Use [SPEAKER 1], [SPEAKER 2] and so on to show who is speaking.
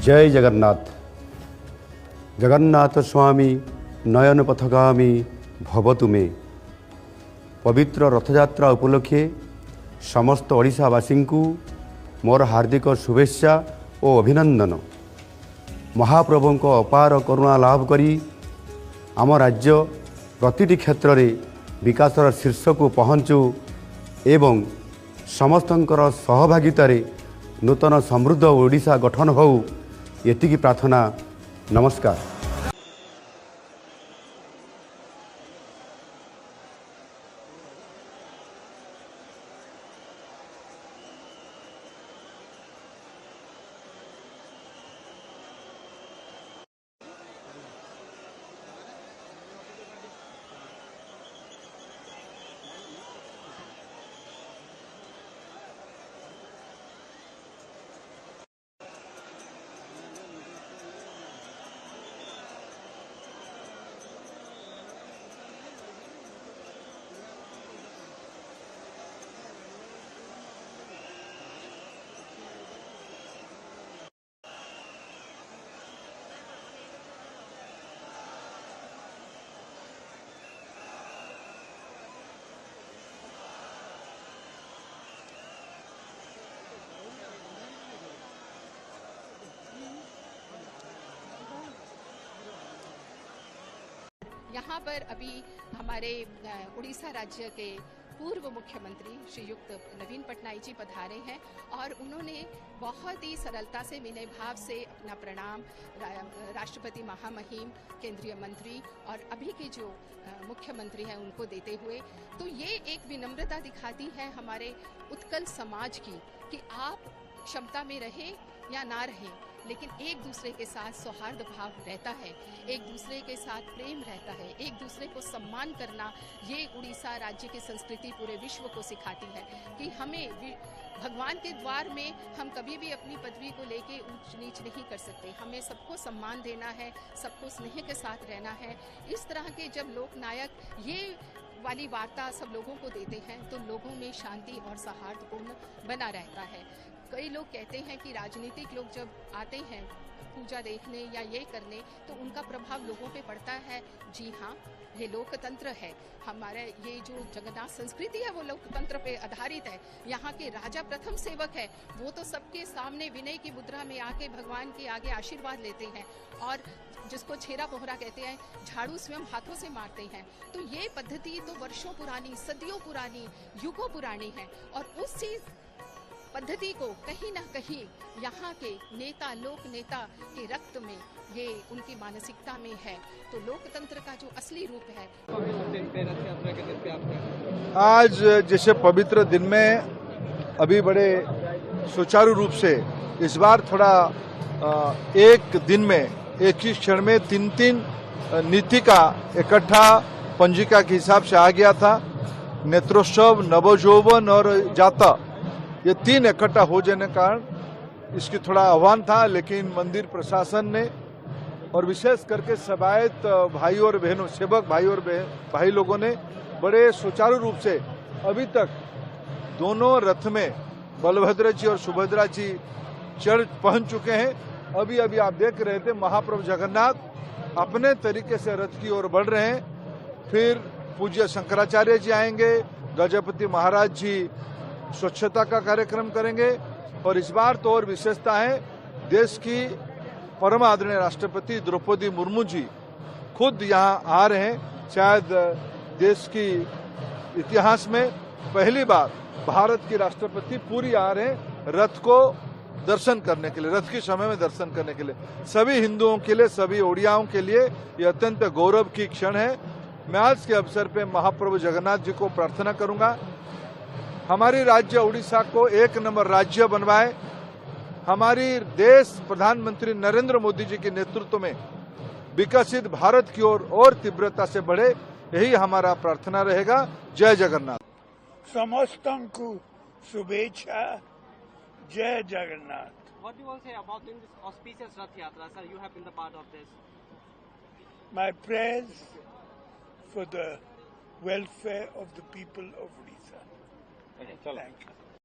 [SPEAKER 1] जय जगन्नाथ। जगन्नाथ स्वामी नयन पथगामी भवतु मे। पवित्र रथयात्रा उपलक्षे समस्त ओडिशावासी को मोर हार्दिक शुभेच्छा और अभिनंदन। महाप्रभु को अपार करुणा लाभ करी आम राज्य प्रतिटी क्षेत्र में विकासर शीर्ष को पहुँचू एवं समस्तंकर सहभागितारे नूतन समृद्ध ओडिशा गठन हो एतिकी प्रार्थना। नमस्कार।
[SPEAKER 2] यहाँ पर अभी हमारे उड़ीसा राज्य के पूर्व मुख्यमंत्री श्रीयुक्त नवीन पटनायक जी पधारे हैं और उन्होंने बहुत ही सरलता से विनय भाव से अपना प्रणाम राष्ट्रपति महामहिम केंद्रीय मंत्री और अभी के जो मुख्यमंत्री हैं उनको देते हुए, तो ये एक विनम्रता दिखाती है हमारे उत्कल समाज की कि आप क्षमता में रहे या ना रहे, लेकिन एक दूसरे के साथ सौहार्द भाव रहता है, एक दूसरे के साथ प्रेम रहता है, एक दूसरे को सम्मान करना। ये उड़ीसा राज्य की संस्कृति पूरे विश्व को सिखाती है कि हमें भगवान के द्वार में हम कभी भी अपनी पदवी को लेके ऊंच नीच नहीं कर सकते। हमें सबको सम्मान देना है, सबको स्नेह के साथ रहना है। इस तरह के जब लोकनायक ये वाली वार्ता सब लोगों को देते हैं तो लोगों में शांति और सौहार्दपूर्ण बना रहता है। कई लोग कहते हैं कि राजनीतिक लोग जब आते हैं पूजा देखने या ये करने तो उनका प्रभाव लोगों पे पड़ता है। जी हाँ, ये लोकतंत्र है। हमारे ये जो जगन्नाथ संस्कृति है वो लोकतंत्र पे आधारित है। यहाँ के राजा प्रथम सेवक है, वो तो सबके सामने विनय की मुद्रा में आके भगवान के आगे आशीर्वाद लेते हैं और जिसको छेरा पोहरा कहते हैं, झाड़ू स्वयं हाथों से मारते हैं। तो ये पद्धति तो वर्षों पुरानी, सदियों पुरानी, युगों पुरानी है और उसी पद्धति को कहीं ना कहीं यहाँ के नेता, लोक नेता के रक्त में, ये उनकी मानसिकता में है। तो लोकतंत्र का जो असली रूप है।
[SPEAKER 3] आज जैसे पवित्र दिन में अभी बड़े सुचारू रूप से इस बार थोड़ा एक दिन में एक ही क्षण में तीन नीति का इकट्ठा पंजिका के हिसाब से आ गया था। नेत्रोत्सव, नवजौवन और जाता, ये तीन इकट्ठा हो जाने के कारण इसकी थोड़ा आह्वान था, लेकिन मंदिर प्रशासन ने और विशेष करके सेवायत भाई और बहनों, सेवक भाई और भाई लोगों ने बड़े सुचारू रूप से अभी तक दोनों रथ में बलभद्र जी और सुभद्रा जी चढ़ पहुंच चुके हैं। अभी अभी आप देख रहे थे महाप्रभु जगन्नाथ अपने तरीके से रथ की ओर बढ़ रहे हैं। फिर पूज्य शंकराचार्य जी आएंगे, गजपति महाराज जी स्वच्छता का कार्यक्रम करेंगे और इस बार तो और विशेषता है, देश की परम आदरणीय राष्ट्रपति द्रौपदी मुर्मू जी खुद यहाँ आ रहे हैं। शायद देश की इतिहास में पहली बार भारत की राष्ट्रपति पूरी आ रहे हैं रथ को दर्शन करने के लिए, रथ के समय में दर्शन करने के लिए। सभी हिंदुओं के लिए, सभी ओडियाओं के लिए ये अत्यंत गौरव की क्षण है। मैं आज के अवसर पे महाप्रभु जगन्नाथ जी को प्रार्थना करूंगा, हमारी राज्य उड़ीसा को एक नंबर राज्य बनवाए, हमारी देश प्रधानमंत्री नरेंद्र मोदी जी के नेतृत्व में विकसित भारत की ओर और तीव्रता से बढ़े, यही हमारा प्रार्थना रहेगा। जय जगन्नाथ।
[SPEAKER 4] समस्तं को शुभेच्छा। जय Jagannath.
[SPEAKER 5] What do you all say about doing this auspicious Rath Yatra, sir? You have been the part of this.
[SPEAKER 4] My prayers for the welfare of the people of Odisha. Thank you.